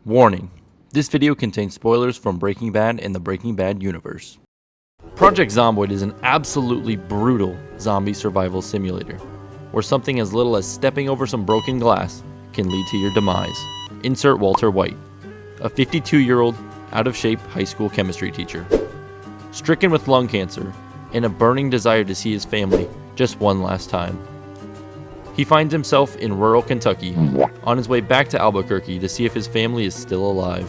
Warning, this video contains spoilers from Breaking Bad and the Breaking Bad universe. Project Zomboid is an absolutely brutal zombie survival simulator, where something as little as stepping over some broken glass can lead to your demise. Insert Walter White, a 52-year-old, out-of-shape high school chemistry teacher. Stricken with lung cancer and a burning desire to see his family just one last time. He finds himself in rural Kentucky, on his way back to Albuquerque to see if his family is still alive.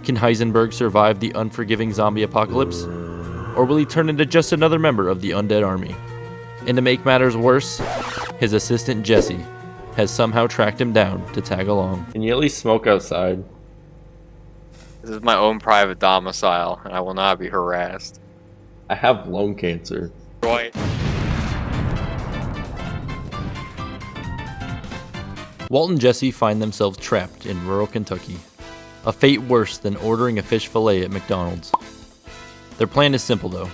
Can Heisenberg survive the unforgiving zombie apocalypse? Or will he turn into just another member of the undead army? And to make matters worse, his assistant Jesse has somehow tracked him down to tag along. Can you at least smoke outside? This is my own private domicile, and I will not be harassed. I have lung cancer. Right. Walt and Jesse find themselves trapped in rural Kentucky, a fate worse than ordering a fish fillet at McDonald's. Their plan is simple though.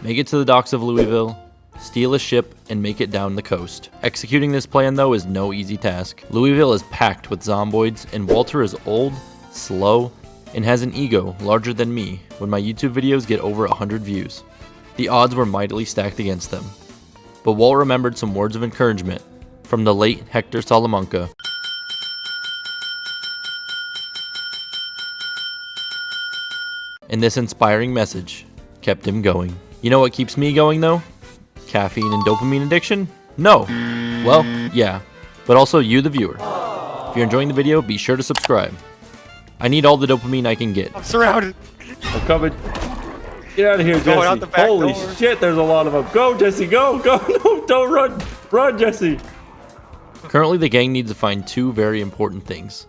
Make it to the docks of Louisville, steal a ship, and make it down the coast. Executing this plan though is no easy task. Louisville is packed with zomboids, and Walter is old, slow, and has an ego larger than me when my YouTube videos get over 100 views. The odds were mightily stacked against them. But Walt remembered some words of encouragement from the late Hector Salamanca. And this inspiring message kept him going. You know what keeps me going though? Caffeine and dopamine addiction? No. Well, yeah, but also you the viewer. If you're enjoying the video, be sure to subscribe. I need all the dopamine I can get. I'm surrounded. I'm coming. Get out of here, Jesse. Going out the back Holy door. shit, there's a lot of them. Go, Jesse, go, go. No, don't run. Run, Jesse. Currently, the gang needs to find two very important things: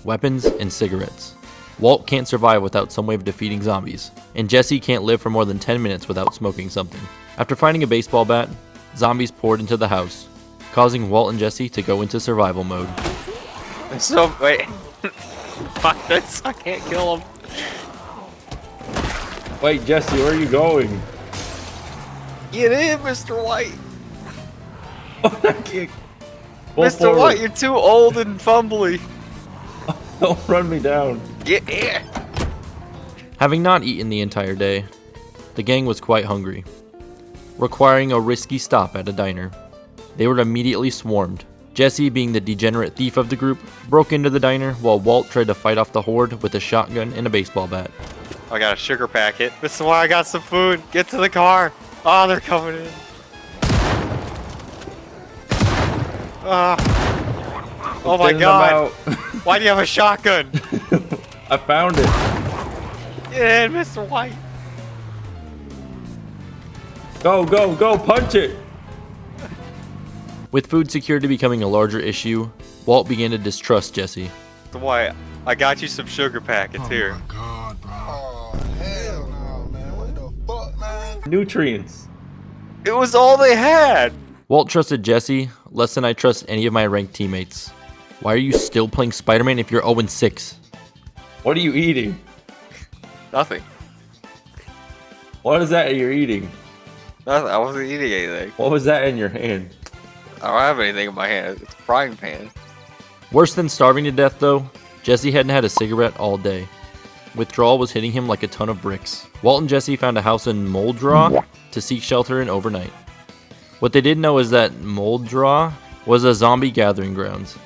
weapons and cigarettes. Walt can't survive without some way of defeating zombies, and Jesse can't live for more than 10 minutes without smoking something. After finding a baseball bat, zombies poured into the house, causing Walt and Jesse to go into survival mode. So, wait. Fuck this, I can't kill him. Wait, Jesse, where are you going? Get in, Mr. White. I can't. Pull Mr. forward. White, you're too old and fumbly. Don't run me down. Get in. Having not eaten the entire day, the gang was quite hungry, requiring a risky stop at a diner. They were immediately swarmed. Jesse, being the degenerate thief of the group, broke into the diner while Walt tried to fight off the horde with a shotgun and a baseball bat. I got a sugar packet. Mr. White, I got some food. Get to the car. Oh, they're coming in. Oh my god. Why do you have a shotgun? I found it. Get in, Mr. White. Go, go, go, punch it! With food security becoming a larger issue, Walt began to distrust Jesse. Mr. White, I got you some sugar packets here. Oh my god, bro. Oh, hell no, man. What the fuck, man? Nutrients. It was all they had. Walt trusted Jesse less than I trust any of my ranked teammates. Why are you still playing Spider-Man if you're 0-6? What are you eating? Nothing. What is that you're eating? Nothing. I wasn't eating anything. What was that in your hand? I don't have anything in my hand. It's a frying pan. Worse than starving to death though, Jesse hadn't had a cigarette all day. Withdrawal was hitting him like a ton of bricks. Walt and Jesse found a house in Moldraw to seek shelter in overnight. What they didn't know is that Moldraw was a zombie gathering grounds.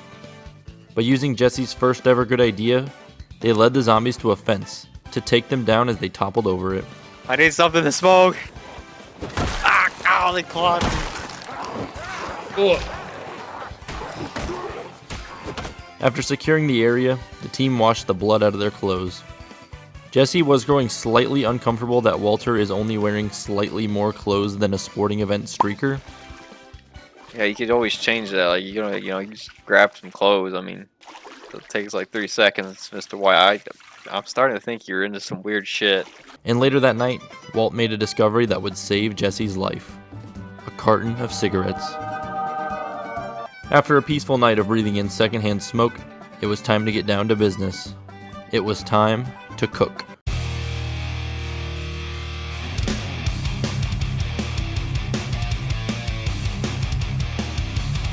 But using Jesse's first ever good idea, they led the zombies to a fence to take them down as they toppled over it. I need something to smoke. Ah, ow, they clawed me. After securing the area, the team washed the blood out of their clothes. Jesse was growing slightly uncomfortable that Walter is only wearing slightly more clothes than a sporting event streaker. Yeah, you could always change that. Like you just grab some clothes. I mean, it takes like 3 seconds, Mr. White. I'm starting to think you're into some weird shit. And later that night, Walt made a discovery that would save Jesse's life: a carton of cigarettes. After a peaceful night of breathing in secondhand smoke, it was time to get down to business. It was time to cook.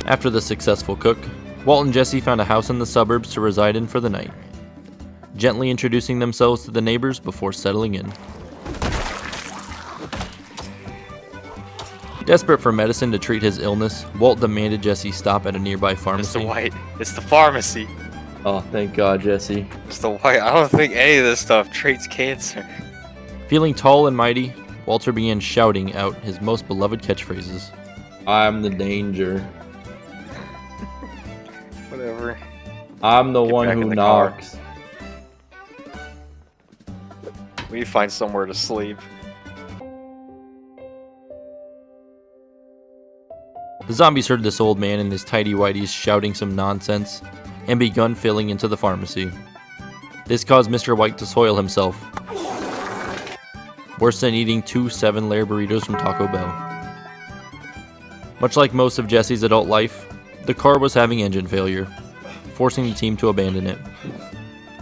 After the successful cook, Walt and Jesse found a house in the suburbs to reside in for the night. gently introducing themselves to the neighbors before settling in. Desperate for medicine to treat his illness, Walt demanded Jesse stop at a nearby pharmacy. Mr. White, it's the pharmacy. Oh, thank God, Jesse. Mr. White, I don't think any of this stuff treats cancer. Feeling tall and mighty, Walter began shouting out his most beloved catchphrases. I'm the danger. Whatever. I'm the Get one back who in the car. knocks. We need to find somewhere to sleep. The zombies heard this old man and his tidy whities shouting some nonsense and begun filling into the pharmacy. This caused Mr. White to soil himself. Worse than eating 2 7-layer burritos from Taco Bell. Much like most of Jesse's adult life, the car was having engine failure, forcing the team to abandon it.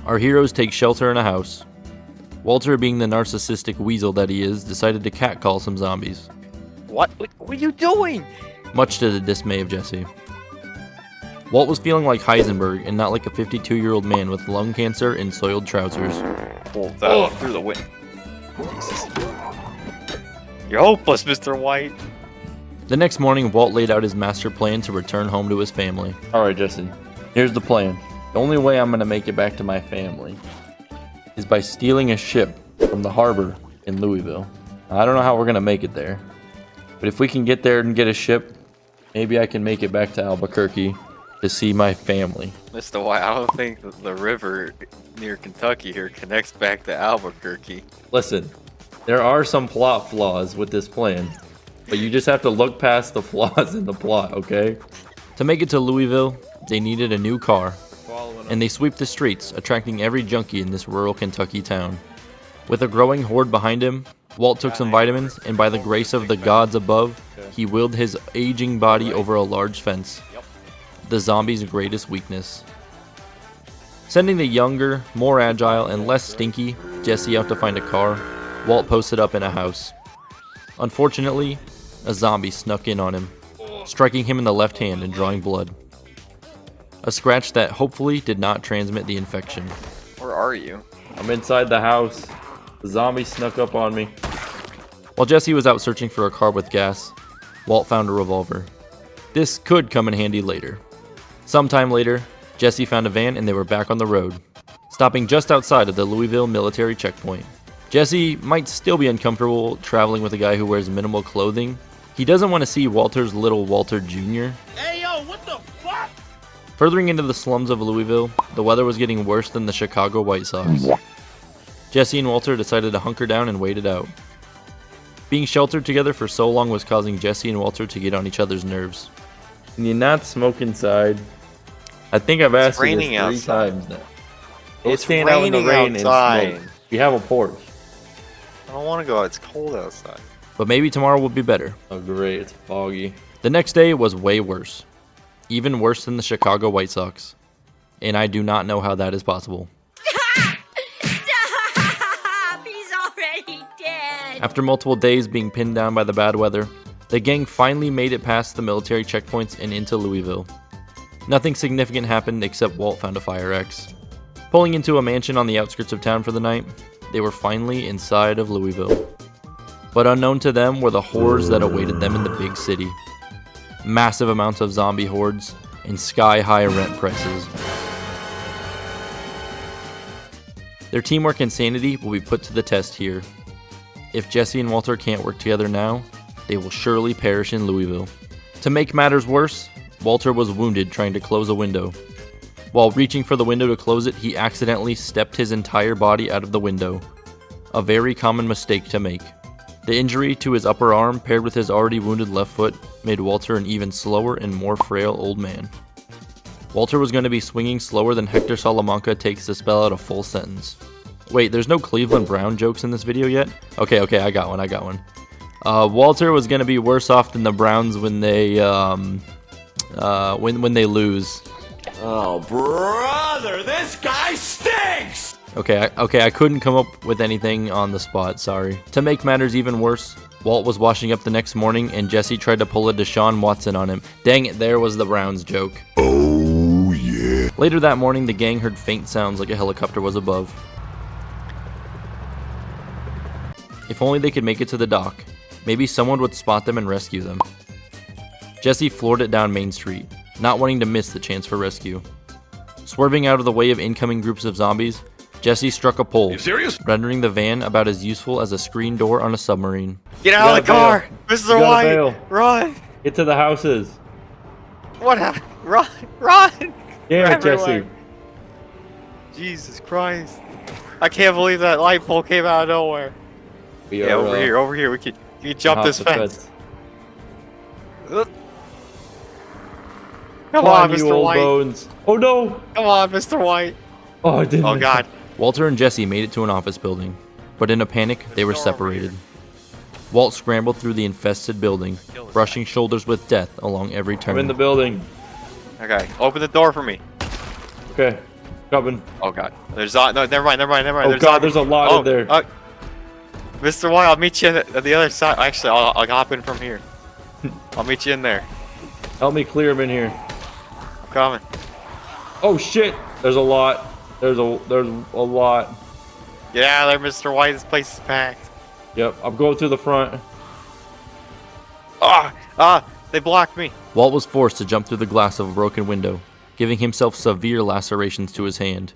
Our heroes take shelter in a house. Walter, being the narcissistic weasel that he is, decided to catcall some zombies, What are you doing? much to the dismay of Jesse. Walt was feeling like Heisenberg and not like a 52-year-old man with lung cancer and soiled trousers. Pull that one through the window. Jesus. You're hopeless, Mr. White. The next morning, Walt laid out his master plan to return home to his family. Alright, Jesse, here's the plan. The only way I'm gonna make it back to my family is by stealing a ship from the harbor in Louisville. I don't know how we're gonna make it there, but if we can get there and get a ship, maybe I can make it back to Albuquerque to see my family. Mr. White, I don't think that the river near Kentucky here connects back to Albuquerque. Listen, there are some plot flaws with this plan, but you just have to look past the flaws in the plot, okay? To make it to Louisville, they needed a new car, and they sweep the streets, attracting every junkie in this rural Kentucky town. With a growing horde behind him, Walt took some vitamins, and by the grace of the gods above, he willed his aging body over a large fence. The zombie's greatest weakness. Sending the younger, more agile, and less stinky Jesse out to find a car, Walt posted up in a house. Unfortunately, a zombie snuck in on him, striking him in the left hand and drawing blood. A scratch that hopefully did not transmit the infection. Where are you? I'm inside the house. The zombie snuck up on me. While Jesse was out searching for a car with gas, Walt found a revolver. This could come in handy later. Sometime later, Jesse found a van and they were back on the road, stopping just outside of the Louisville military checkpoint. Jesse might still be uncomfortable traveling with a guy who wears minimal clothing. He doesn't want to see Walter's little Walter Jr. Hey yo, what the fuck? Furthering into the slums of Louisville, the weather was getting worse than the Chicago White Sox. Jesse and Walter decided to hunker down and wait it out. Being sheltered together for so long was causing Jesse and Walter to get on each other's nerves. Can you not smoke inside? I think I've asked you this 3 times now. Go It's stand out in the raining rain outside. and smoke. We have a porch. I don't want to go out. It's cold outside. But maybe tomorrow will be better. Oh great, it's foggy. The next day was way worse. Even worse than the Chicago White Sox. And I do not know how that is possible. Stop! He's already dead! After multiple days being pinned down by the bad weather, the gang finally made it past the military checkpoints and into Louisville. Nothing significant happened except Walt found a fire axe. Pulling into a mansion on the outskirts of town for the night, they were finally inside of Louisville. But unknown to them were the horrors that awaited them in the big city. Massive amounts of zombie hordes and sky-high rent prices. Their teamwork and sanity will be put to the test here. If Jesse and Walter can't work together now, they will surely perish in Louisville. To make matters worse, Walter was wounded trying to close a window. While reaching for the window to close it, he accidentally stepped his entire body out of the window. A very common mistake to make. The injury to his upper arm paired with his already wounded left foot made Walter an even slower and more frail old man. Walter was going to be swinging slower than Hector Salamanca takes to spell out a full sentence. Wait, there's no Cleveland Brown jokes in this video yet? Okay, I got one. Walter was going to be worse off than the Browns when they when they lose. Oh, brother, this guy stinks! Okay, I couldn't come up with anything on the spot, sorry. To make matters even worse, Walt was washing up the next morning and Jesse tried to pull a Deshaun Watson on him. Dang it, there was the Browns joke. Oh, yeah. Later that morning, the gang heard faint sounds like a helicopter was above. If only they could make it to the dock. Maybe someone would spot them and rescue them. Jesse floored it down Main Street, not wanting to miss the chance for rescue. Swerving out of the way of incoming groups of zombies, Jesse struck a pole, rendering the van about as useful as a screen door on a submarine. Get out of the car! Mr. White! Run! Get to the houses! What happened? Run! Run! Yeah, Everywhere. Jesse. Jesus Christ. I can't believe that light pole came out of nowhere. Yeah, over here. We can jump this fence. Come on, Mr. White. Bones. Oh no! Come on, Mr. White. Oh, I didn't. Oh God. Walter and Jesse made it to an office building, but in a panic, they were separated. Walt scrambled through the infested building, brushing shoulders with death along every turn. I'm in the building. Okay, open the door for me. Okay, coming. Oh God. There's no, never mind. Oh God, there's a lot in there. Mr. White, I'll meet you at the other side. Actually, I'll hop in from here. I'll meet you in there. Help me clear him in here. I'm coming. Oh shit! There's a lot. There's a lot. Get out of there, Mr. White. This place is packed. Yep, I'm going through the front. They blocked me. Walt was forced to jump through the glass of a broken window, giving himself severe lacerations to his hand.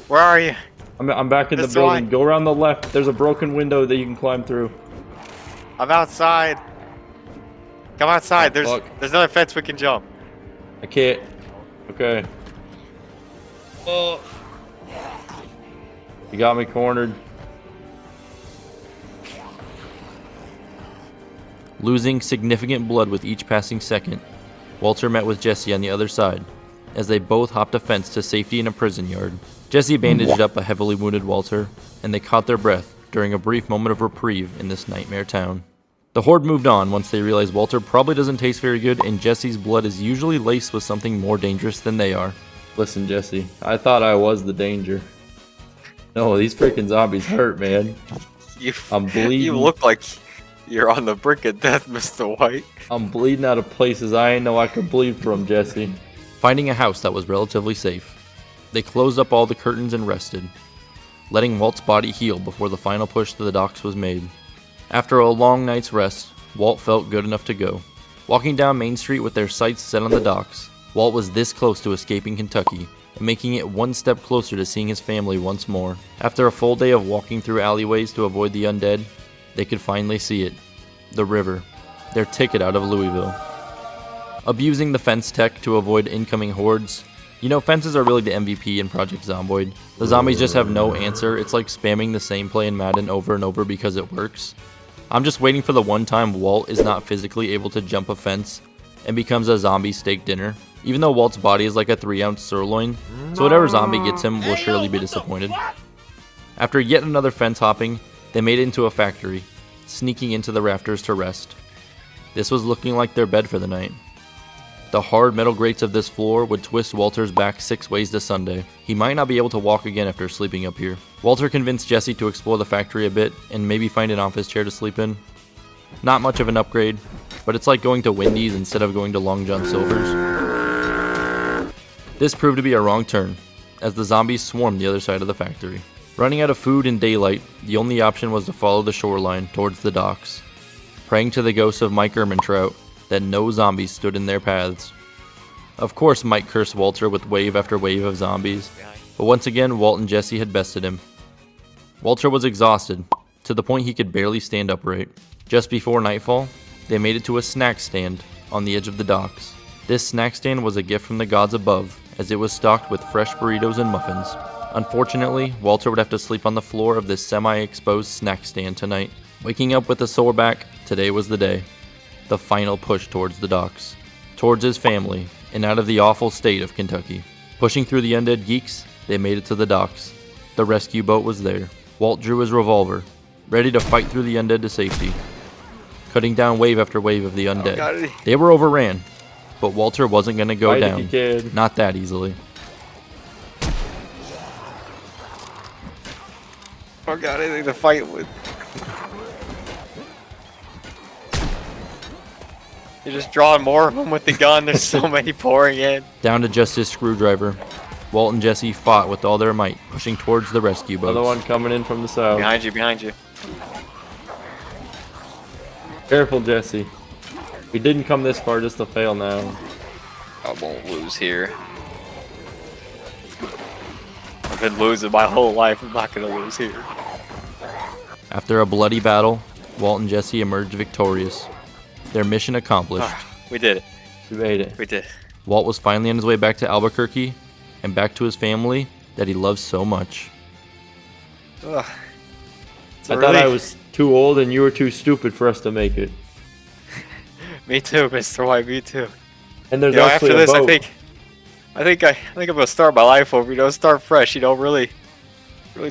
Where are you? I'm back in the Mr. building. White. Go around the left. There's a broken window that you can climb through. I'm outside. Come outside. Oh, There's another fence we can jump. I can't. Okay. Oh. You got me cornered. Losing significant blood with each passing second, Walter met with Jesse on the other side, as they both hopped a fence to safety in a prison yard. Jesse bandaged up a heavily wounded Walter, and they caught their breath during a brief moment of reprieve in this nightmare town. The horde moved on once they realized Walter probably doesn't taste very good, and Jesse's blood is usually laced with something more dangerous than they are. Listen, Jesse, I thought I was the danger. No, these freaking zombies hurt, man. I'm bleeding. You look like you're on the brink of death, Mr. White. I'm bleeding out of places I ain't know I could bleed from, Jesse. Finding a house that was relatively safe, they closed up all the curtains and rested, letting Walt's body heal before the final push to the docks was made. After a long night's rest, Walt felt good enough to go. Walking down Main Street with their sights set on the docks, Walt was this close to escaping Kentucky and making it one step closer to seeing his family once more. After a full day of walking through alleyways to avoid the undead, they could finally see it. The river. Their ticket out of Louisville. Abusing the fence tech to avoid incoming hordes. You know, fences are really the MVP in Project Zomboid. The zombies just have no answer. It's like spamming the same play in Madden over and over because it works. I'm just waiting for the one time Walt is not physically able to jump a fence and becomes a zombie steak dinner. Even though Walt's body is like a 3-ounce sirloin, so whatever zombie gets him will surely be disappointed. After yet another fence hopping, they made it into a factory, sneaking into the rafters to rest. This was looking like their bed for the night. The hard metal grates of this floor would twist Walter's back 6 ways to Sunday. He might not be able to walk again after sleeping up here. Walter convinced Jesse to explore the factory a bit and maybe find an office chair to sleep in. Not much of an upgrade, but it's like going to Wendy's instead of going to Long John Silver's. This proved to be a wrong turn, as the zombies swarmed the other side of the factory. Running out of food and daylight, the only option was to follow the shoreline towards the docks, praying to the ghosts of Mike Ehrmantraut that no zombies stood in their paths. Of course Mike cursed Walter with wave after wave of zombies, but once again Walt and Jesse had bested him. Walter was exhausted, to the point he could barely stand upright. Just before nightfall, they made it to a snack stand on the edge of the docks. This snack stand was a gift from the gods above, as it was stocked with fresh burritos and muffins. Unfortunately, Walter would have to sleep on the floor of this semi-exposed snack stand tonight. Waking up with a sore back, today was the day. The final push towards the docks, towards his family, and out of the awful state of Kentucky. Pushing through the undead geeks, they made it to the docks. The rescue boat was there. Walt drew his revolver, ready to fight through the undead to safety, cutting down wave after wave of the undead. They were overran, but Walter wasn't going to go down. Not that easily. I got anything to fight with. You're just drawing more of them with the gun. There's so many pouring in. Down to just his screwdriver. Walt and Jesse fought with all their might, pushing towards the rescue boats. Another one coming in from the south. Behind you, behind you. Careful, Jesse. We didn't come this far just to fail now. I won't lose here. I've been losing my whole life. I'm not gonna lose here. After a bloody battle, Walt and Jesse emerged victorious. Their mission accomplished. We did it. We made it. We did. Walt was finally on his way back to Albuquerque and back to his family that he loves so much. Ugh. I thought I was too old and you were too stupid for us to make it. Me too, Mr. White. Me too. And there's After actually this, a boat. I think I'm gonna start my life over. Start fresh. Really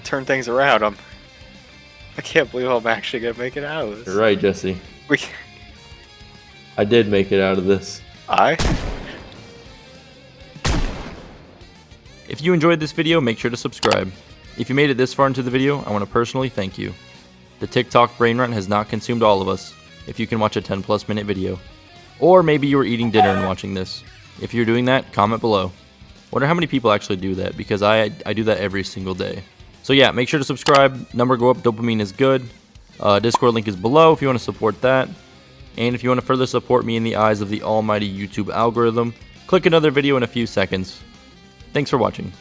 turn things around. I can't believe I'm actually gonna make it out of this. You're right, Jesse. I did make it out of this. If you enjoyed this video, make sure to subscribe. If you made it this far into the video, I want to personally thank you. The TikTok brain rot has not consumed all of us, if you can watch a 10+ minute video. Or maybe you were eating dinner and watching this. If you're doing that, comment below. Wonder how many people actually do that, because I do that every single day. So yeah, make sure to subscribe. Number go up, dopamine is good. Discord link is below if you want to support that. And if you want to further support me in the eyes of the almighty YouTube algorithm, click another video in a few seconds. Thanks for watching.